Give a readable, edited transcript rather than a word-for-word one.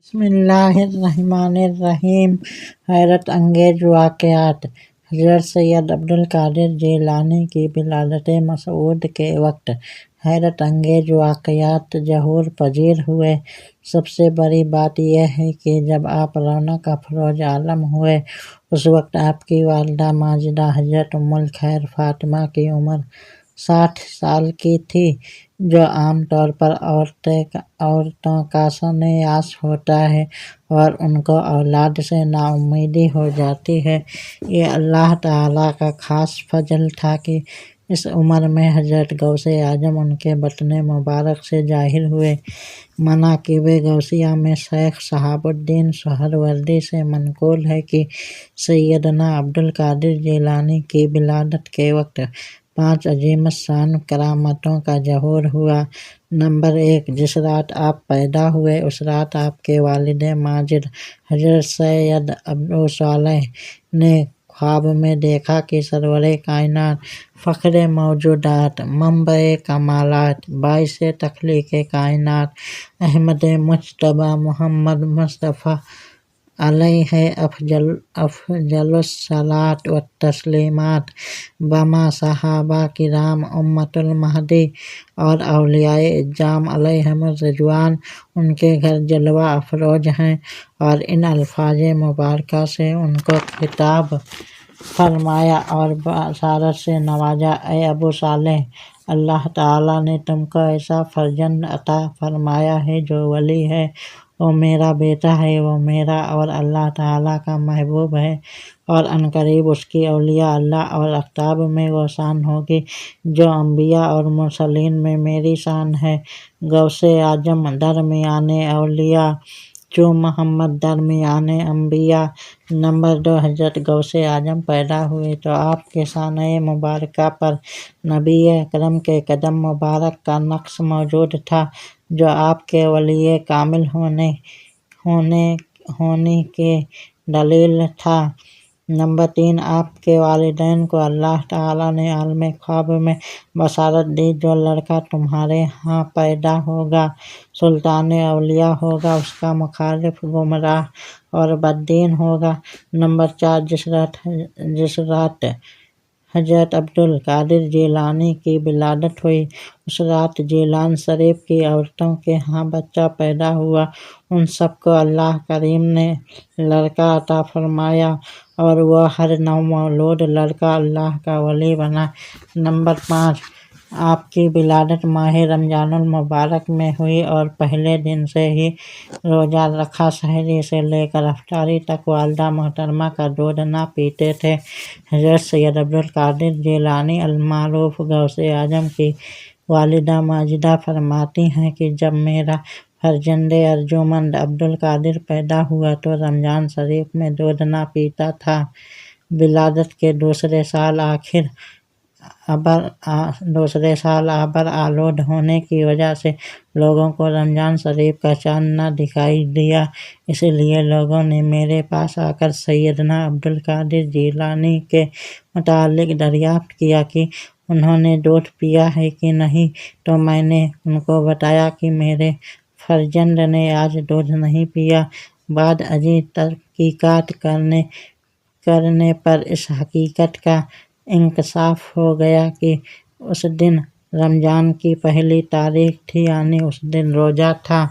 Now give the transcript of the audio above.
بسم اللہ الرحمن الرحیم۔ حیرت انگیز واقعات۔ حضرت سید عبدالقادر جیلانی کی ولادت مسعود کے وقت حیرت انگیز واقعات ظہور پذیر ہوئے۔ سب سے بڑی بات یہ ہے کہ جب آپ رونق افروز عالم ہوئے اس وقت آپ کی والدہ ماجدہ حضرت ام الخیر فاطمہ کی عمر 60 سال کی تھی، جو عام طور پر عورتوں کا سنِ یاس ہوتا ہے اور ان کو اولاد سے نا امیدی ہو جاتی ہے۔ یہ اللہ تعالیٰ کا خاص فضل تھا کہ اس عمر میں حضرت غوث اعظم ان کے بطن مبارک سے ظاہر ہوئے۔ مناقب غوثیہ میں شیخ شہاب الدین سہروردی سے منقول ہے کہ سیدنا عبدالقادر جیلانی کی ولادت کے وقت 5 عظیم الشان کرامتوں کا ظہور ہوا۔ نمبر 1، جس رات آپ پیدا ہوئے اس رات آپ کے والد ماجد حضرت سید ابو صالح نے خواب میں دیکھا کہ سرور کائنات، فخر موجودات، منبع کمالات، باعث تخلیق کائنات، احمد مجتبیٰ محمد مصطفیٰ علیہ افضل الصلاۃ والتسلیمات بما صحابہ کرام امۃ المہدی اور اولیاء اعظام علیہم الرضوان ان کے گھر جلوہ افروز ہیں، اور ان الفاظ مبارکہ سے ان کو خطاب فرمایا اور بشارت سے نوازا: اے ابو صالح، اللہ تعالیٰ نے تم کو ایسا فرزند عطا فرمایا ہے جو ولی ہے، وہ میرا بیٹا ہے، وہ میرا اور اللہ تعالیٰ کا محبوب ہے، اور عنقریب اس کی اولیاء اللہ اور اقطاب میں وہ شان ہوگی جو انبیاء اور مرسلین میں میری شان ہے۔ غوث اعظم درمیان اولیاء، چوں محمد درمیان انبیاء۔ نمبر 2، حضرت غوث اعظم پیدا ہوئے تو آپ کے سینہ مبارکہ پر نبی اکرم کے قدم مبارک کا نقش موجود تھا، جو آپ کے ولی کامل ہونے کی دلیل تھا۔ نمبر 3، آپ کے والدین کو اللہ تعالیٰ نے عالم خواب میں بشارت دی: جو لڑکا تمہارے ہاں پیدا ہوگا سلطان اولیاء ہوگا، اس کا مخالف گمراہ اور بددین ہوگا۔ نمبر 4، جس رات حضرت عبدالقادر جیلانی کی ولادت ہوئی اس رات جیلان شریف کی عورتوں کے ہاں بچہ پیدا ہوا۔ ان سب کو اللہ کریم نے لڑکا عطا فرمایا اور وہ ہر نومولود لڑکا اللہ کا ولی بنا۔ نمبر 5، آپ کی ولادت ماہ رمضان المبارک میں ہوئی اور پہلے دن سے ہی روزہ رکھا۔ سحری سے لے کر افطاری تک والدہ محترمہ کا دودھ نہ پیتے تھے۔ حضرت سید عبدالقادر جیلانی المعروف غوث اعظم کی والدہ ماجدہ فرماتی ہیں کہ جب میرا فرزند ارجمند عبدالقادر پیدا ہوا تو رمضان شریف میں دودھ نہ پیتا تھا۔ ولادت کے دوسرے سال آبر آلود ہونے کی وجہ سے لوگوں کو رمضان شریف کا چاند نہ دکھائی دیا، اس لیے لوگوں نے میرے پاس آ کر سیدنا عبدالقادر جیلانی کے متعلق دریافت کیا کہ انہوں نے دودھ پیا ہے کہ نہیں، تو میں نے ان کو بتایا کہ میرے فرزند نے آج دودھ نہیں پیا۔ بعد ازیں تحقیقات کرنے پر اس حقیقت کا انکشاف ہو گیا کہ اس دن رمضان کی پہلی تاریخ تھی، یعنی اس دن روزہ تھا۔